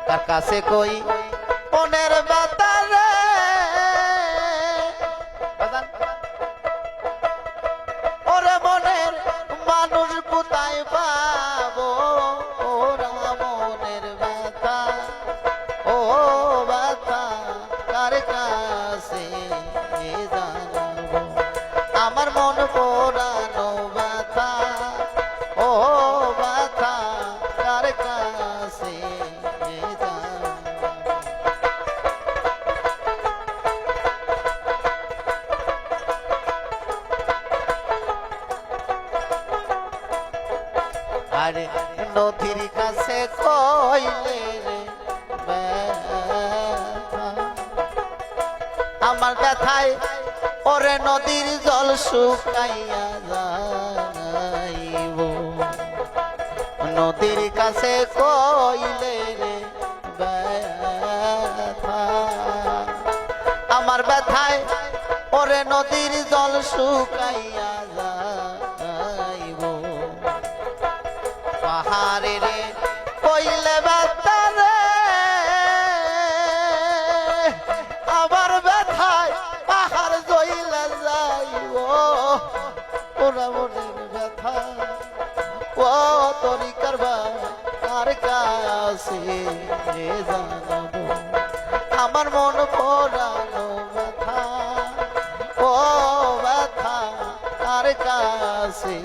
কার কাছে কই মনের ব্যথা রে ওরে মনের মানুষ কোথায় পাবো ওরা মনের ব্যথা ও ব্যথা কার কাছে জানাবো আমার মন পোড়ানো ব্যথা ও ব্যথা কার কাছে জানাবো আরে নদীর কাছে কইলে রে ব্যথা আমার ব্যথায় ওরে নদীর জল শুকাইয়া যাইব নদীর কাছে কইলে রে ব্যথা আমার ব্যথায় ওরে নদীর জল শুকাইয়া যাইব পাহাড়ে রে কইলে ব্যথা রে আবার ব্যথায় পাহাড় জইলা যাইব ওরা মনের ব্যথা ও তরিকার কার কাছে জানাবো আমার মন পোড়ানো ব্যথা ও ব্যথা কার কাছে